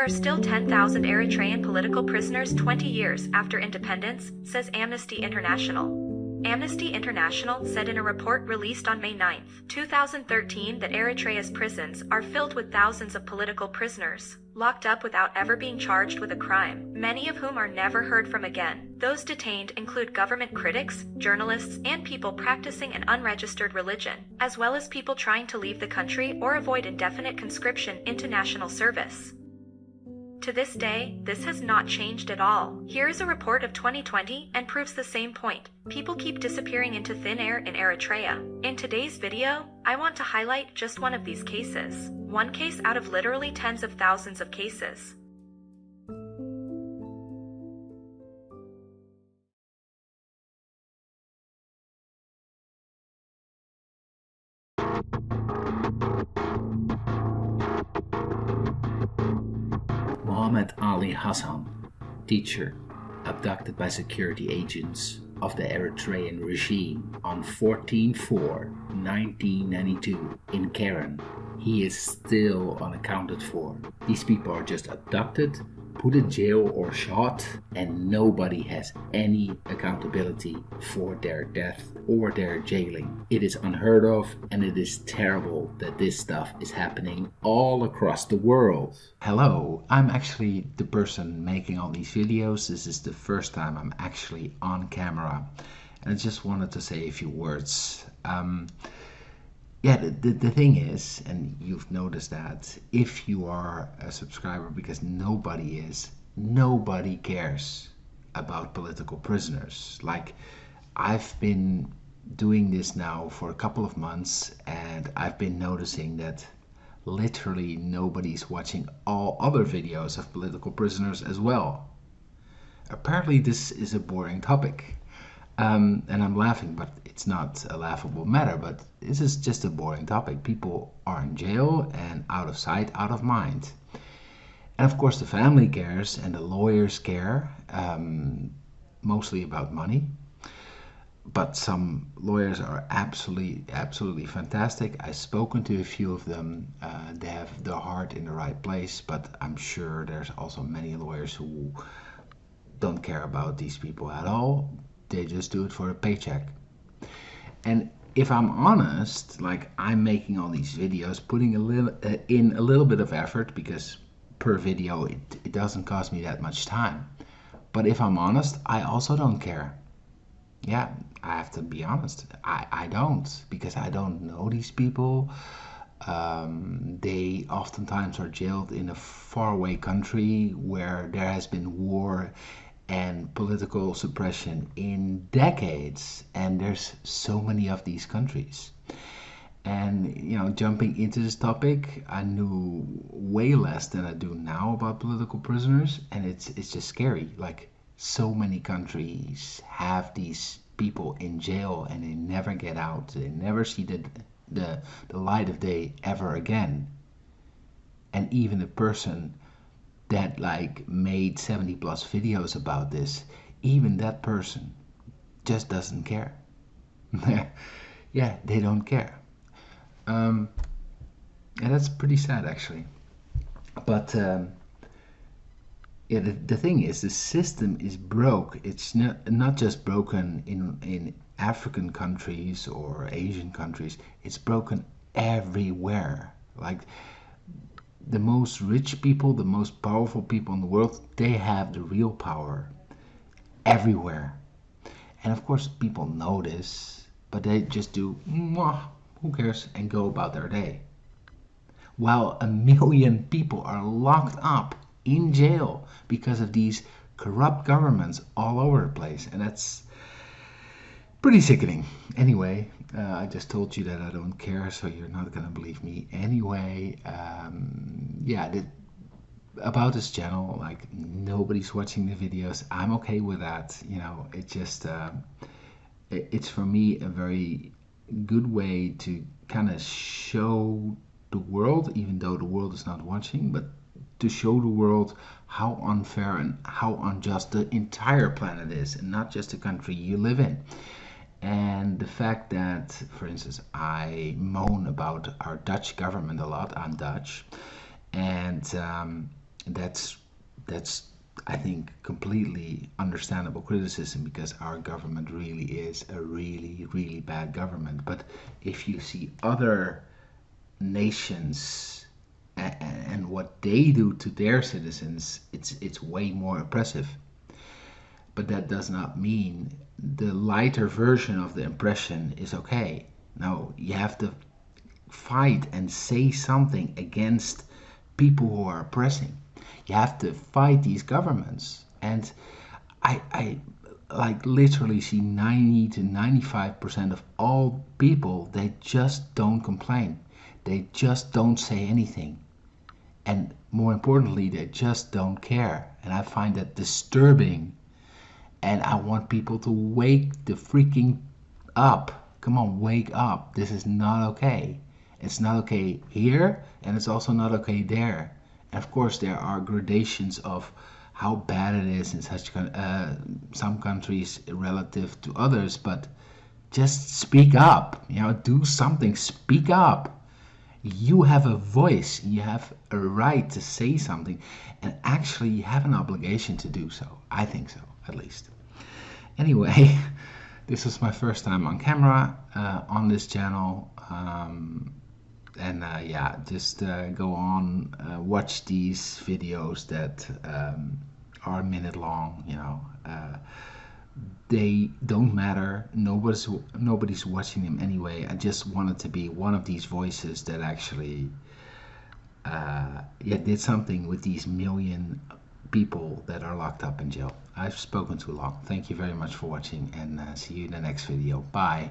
There are still 10,000 Eritrean political prisoners 20 years after independence, says Amnesty International. Amnesty International said in a report released on May 9, 2013 that Eritrea's prisons are filled with thousands of political prisoners, locked up without ever being charged with a crime, many of whom are never heard from again. Those detained include government critics, journalists, and people practicing an unregistered religion, as well as people trying to leave the country or avoid indefinite conscription into national service. To this day, this has not changed at all. Here is a report of 2020 and proves the same point. People keep disappearing into thin air in Eritrea. In today's video, I want to highlight just one of these cases. One case out of literally tens of thousands of cases. Mohammed Ali Hasan, teacher, abducted by security agents of the Eritrean regime on 14/4/1992 in Keren. He is still unaccounted for. These people are just abducted, put in jail or shot, and nobody has any accountability for their death or their jailing. It is unheard of, and it is terrible that this stuff is happening all across the world. Hello, I'm actually the person making all these videos. This is the first time I'm actually on camera, and I just wanted to say a few words. The thing is, and you've noticed that, if you are a subscriber, because nobody cares about political prisoners. Like, I've been doing this now for a couple of months, and I've been noticing that literally nobody's watching all other videos of political prisoners as well. Apparently this is a boring topic. And I'm laughing, but it's not a laughable matter, but this is just a boring topic. People are in jail and out of sight, out of mind. And of course the family cares and the lawyers care, mostly about money. But some lawyers are absolutely fantastic. I've spoken to a few of them. They have their heart in the right place, but I'm sure there's also many lawyers who don't care about these people at all. They just do it for a paycheck. And if I'm honest, like, I'm making all these videos, putting a little bit of effort, because per video it doesn't cost me that much time. But if I'm honest, I also don't care. Yeah, I have to be honest. I don't, because I don't know these people. They oftentimes are jailed in a faraway country where there has been war and political suppression in decades, and there's so many of these countries. And jumping into this topic, I knew way less than I do now about political prisoners, and it's just scary. Like, so many countries have these people in jail and they never get out. They never see the light of day ever again. And even a person that made 70 plus videos about this, even that person just doesn't care. Yeah, they don't care. And that's pretty sad, actually. But the thing is, the system is broke. It's not just broken in African countries or Asian countries. It's broken everywhere. Like, the most rich people, the most powerful people in the world, they have the real power everywhere. And of course people know this, but they just do, who cares, and go about their day. While 1 million people are locked up in jail because of these corrupt governments all over the place. And that's pretty sickening. Anyway, I just told you that I don't care, so you're not gonna believe me anyway. About this channel, like, nobody's watching the videos. I'm okay with that. It's just it's for me a very good way to kind of show the world, even though the world is not watching, but to show the world how unfair and how unjust the entire planet is, and not just the country you live in. And the fact that, for instance, I moan about our Dutch government a lot. I'm Dutch, and That's that's I think completely understandable criticism, because our government really is a really bad government. But if you see other nations and what they do to their citizens, it's way more oppressive. But that does not mean the lighter version of the impression is okay. No, you have to fight and say something against people who are oppressing. You have to fight these governments. And I like literally see 90 to 95% of all people, they just don't complain. They just don't say anything. And more importantly, they just don't care. And I find that disturbing. And I want people to wake the freaking up. Come on, wake up. This is not okay. It's not okay here, and it's also not okay there. And of course, there are gradations of how bad it is in some countries relative to others. But just speak up. Do something. Speak up. You have a voice. You have a right to say something, and actually, you have an obligation to do so. I think so, at least. Anyway, this was my first time on camera on this channel. Yeah, just go on, watch these videos that are a minute long. They don't matter. Nobody's watching them anyway. I just wanted to be one of these voices that actually did something with these million people that are locked up in jail. I've spoken too long. Thank you very much for watching, and see you in the next video. Bye.